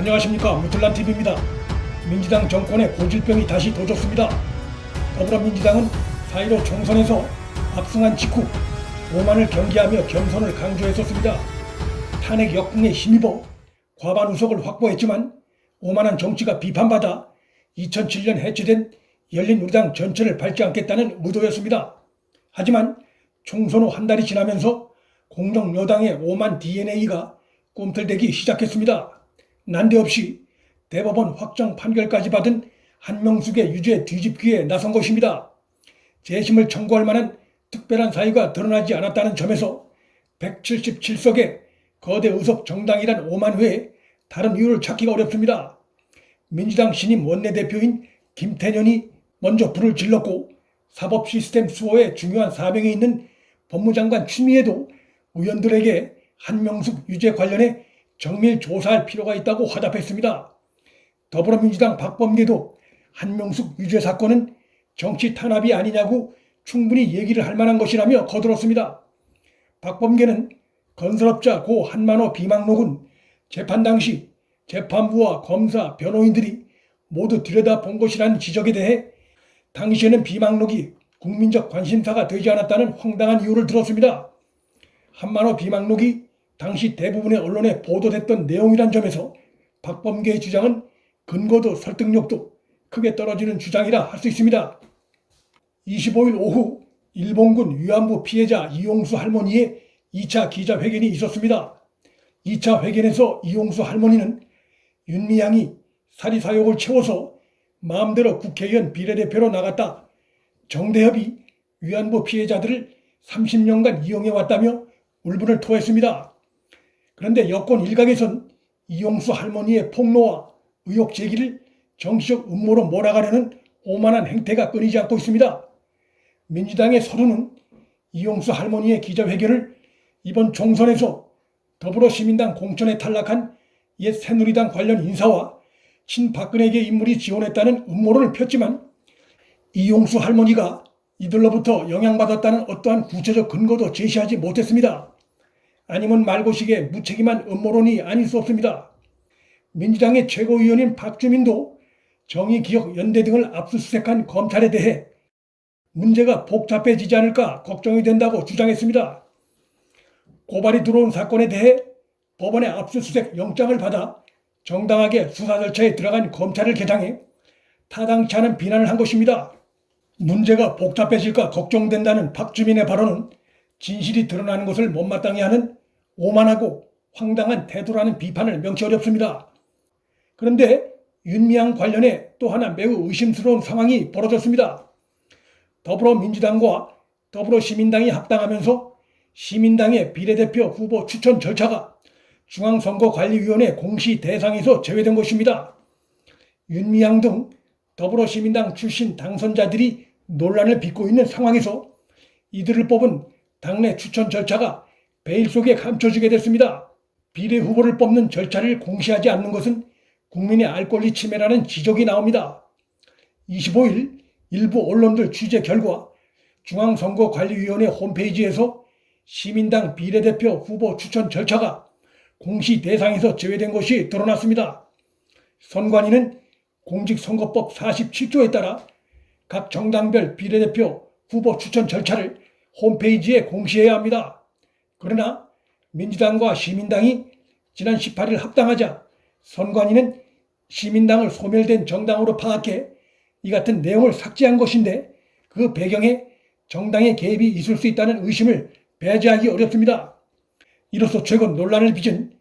안녕하십니까, 무틀란TV입니다. 민주당 정권의 고질병이 다시 도졌습니다. 더불어민주당은 4.15 총선에서 압승한 직후 오만을 경계하며 겸손을 강조했었습니다. 탄핵 역풍에 힘입어 과반 의석을 확보했지만 오만한 정치가 비판받아 2007년 해체된 열린우리당 전체를 밟지 않겠다는 의도였습니다. 하지만 총선 후 한 달이 지나면서 공정 여당의 오만 DNA가 꿈틀대기 시작했습니다. 난데없이 대법원 확정 판결까지 받은 한명숙의 유죄 뒤집기에 나선 것입니다. 재심을 청구할 만한 특별한 사유가 드러나지 않았다는 점에서 177석의 거대 의석 정당이란 오만 외에 다른 이유를 찾기가 어렵습니다. 민주당 신임 원내대표인 김태년이 먼저 불을 질렀고 사법 시스템 수호에 중요한 사명이 있는 법무장관 추미애도 의원들에게 한명숙 유죄 관련해 정밀 조사할 필요가 있다고 화답했습니다. 더불어민주당 박범계도 한명숙 유죄 사건은 정치 탄압이 아니냐고 충분히 얘기를 할 만한 것이라며 거들었습니다. 박범계는 건설업자 고 한만호 비망록은 재판 당시 재판부와 검사, 변호인들이 모두 들여다본 것이라는 지적에 대해 당시에는 비망록이 국민적 관심사가 되지 않았다는 황당한 이유를 들었습니다. 한만호 비망록이 당시 대부분의 언론에 보도됐던 내용이란 점에서 박범계의 주장은 근거도 설득력도 크게 떨어지는 주장이라 할 수 있습니다. 25일 오후 일본군 위안부 피해자 이용수 할머니의 2차 기자회견이 있었습니다. 2차 회견에서 이용수 할머니는 윤미향이 사리사욕을 채워서 마음대로 국회의원 비례대표로 나갔다. 정대협이 위안부 피해자들을 30년간 이용해왔다며 울분을 토했습니다. 그런데 여권 일각에선 이용수 할머니의 폭로와 의혹 제기를 정치적 음모로 몰아가려는 오만한 행태가 끊이지 않고 있습니다. 민주당의 서두는 이용수 할머니의 기자회견을 이번 총선에서 더불어시민당 공천에 탈락한 옛 새누리당 관련 인사와 친박근혜계 인물이 지원했다는 음모론을 폈지만 이용수 할머니가 이들로부터 영향받았다는 어떠한 구체적 근거도 제시하지 못했습니다. 아니면 말고식의 무책임한 음모론이 아닐 수 없습니다. 민주당의 최고위원인 박주민도 정의기억연대 등을 압수수색한 검찰에 대해 문제가 복잡해지지 않을까 걱정이 된다고 주장했습니다. 고발이 들어온 사건에 대해 법원의 압수수색 영장을 받아 정당하게 수사 절차에 들어간 검찰을 개장해 타당치 않은 비난을 한 것입니다. 문제가 복잡해질까 걱정된다는 박주민의 발언은 진실이 드러나는 것을 못마땅해 하는 오만하고 황당한 태도라는 비판을 명시 어렵습니다. 그런데 윤미향 관련해 또 하나 매우 의심스러운 상황이 벌어졌습니다. 더불어민주당과 더불어시민당이 합당하면서 시민당의 비례대표 후보 추천 절차가 중앙선거관리위원회 공시 대상에서 제외된 것입니다. 윤미향 등 더불어시민당 출신 당선자들이 논란을 빚고 있는 상황에서 이들을 뽑은 당내 추천 절차가 베일 속에 감춰지게 됐습니다. 비례 후보를 뽑는 절차를 공시하지 않는 것은 국민의 알 권리 침해라는 지적이 나옵니다. 25일 일부 언론들 취재 결과 중앙선거관리위원회 홈페이지에서 시민당 비례대표 후보 추천 절차가 공시 대상에서 제외된 것이 드러났습니다. 선관위는 공직선거법 47조에 따라 각 정당별 비례대표 후보 추천 절차를 홈페이지에 공시해야 합니다. 그러나 민주당과 시민당이 지난 18일 합당하자 선관위는 시민당을 소멸된 정당으로 파악해 이 같은 내용을 삭제한 것인데 그 배경에 정당의 개입이 있을 수 있다는 의심을 배제하기 어렵습니다. 이로써 최근 논란을 빚은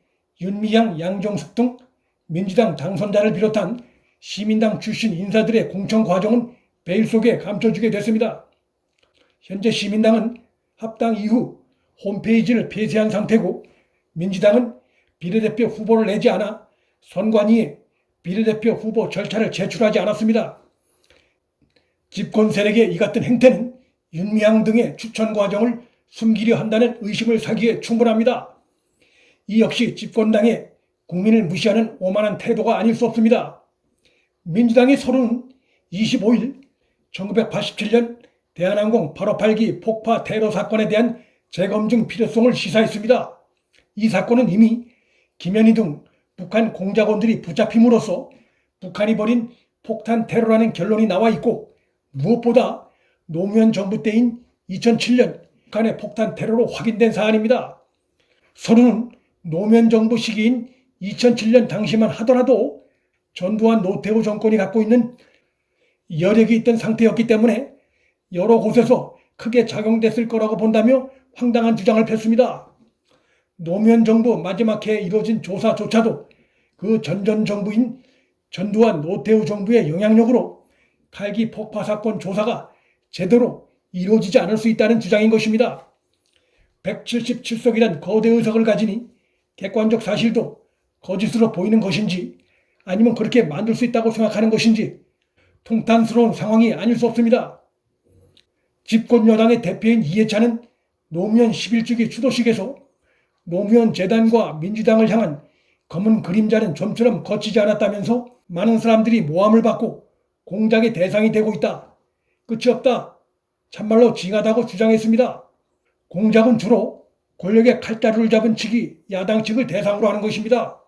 윤미향, 양정숙 등 민주당 당선자를 비롯한 시민당 출신 인사들의 공천 과정은 베일 속에 감춰지게 됐습니다. 현재 시민당은 합당 이후 홈페이지를 폐쇄한 상태고 민주당은 비례대표 후보를 내지 않아 선관위에 비례대표 후보 절차를 제출하지 않았습니다. 집권 세력의 이 같은 행태는 윤미향 등의 추천 과정을 숨기려 한다는 의심을 사기에 충분합니다. 이 역시 집권당의 국민을 무시하는 오만한 태도가 아닐 수 없습니다. 민주당의 서른은 25일 1987년 대한항공 858기 폭파 테러 사건에 대한 재검증 필요성을 시사했습니다. 이 사건은 이미 김현희 등 북한 공작원들이 붙잡힘으로써 북한이 벌인 폭탄 테러라는 결론이 나와 있고, 무엇보다 노무현 정부 때인 2007년 북한의 폭탄 테러로 확인된 사안입니다. 서류는 노무현 정부 시기인 2007년 당시만 하더라도 전두환 노태우 정권이 갖고 있는 여력이 있던 상태였기 때문에 여러 곳에서 크게 작용됐을 거라고 본다며 황당한 주장을 폈습니다. 노무현 정부 마지막 해에 이루어진 조사조차도 그 전전 정부인 전두환 노태우 정부의 영향력으로 칼기 폭파 사건 조사가 제대로 이루어지지 않을 수 있다는 주장인 것입니다. 177석이란 거대 의석을 가지니 객관적 사실도 거짓으로 보이는 것인지 아니면 그렇게 만들 수 있다고 생각하는 것인지 통탄스러운 상황이 아닐 수 없습니다. 집권 여당의 대표인 이해찬은 노무현 11주기 추도식에서 노무현 재단과 민주당을 향한 검은 그림자는 좀처럼 거치지 않았다면서 많은 사람들이 모함을 받고 공작의 대상이 되고 있다. 끝이 없다. 참말로 징하다고 주장했습니다. 공작은 주로 권력의 칼자루를 잡은 측이 야당 측을 대상으로 하는 것입니다.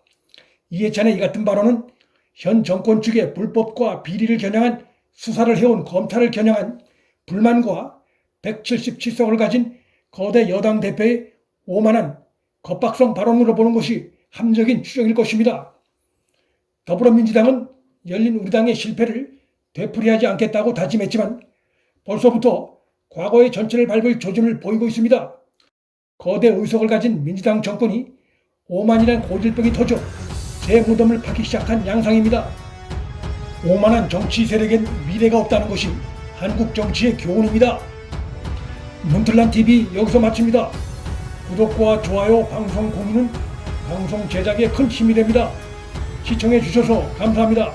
이해찬의 이 같은 발언은 현 정권 측의 불법과 비리를 겨냥한 수사를 해온 검찰을 겨냥한 불만과 177석을 가진 거대 여당 대표의 오만한 겁박성 발언으로 보는 것이 합리적인 추정일 것입니다. 더불어민주당은 열린 우리당의 실패를 되풀이하지 않겠다고 다짐했지만 벌써부터 과거의 전체를 밟을 조짐을 보이고 있습니다. 거대 의석을 가진 민주당 정권이 오만이란 고질병이 터져 제 무덤을 파기 시작한 양상입니다. 오만한 정치 세력엔 미래가 없다는 것이 한국 정치의 교훈입니다. 문틀란TV 여기서 마칩니다. 구독과 좋아요, 방송 공유는 방송 제작에 큰 힘이 됩니다. 시청해 주셔서 감사합니다.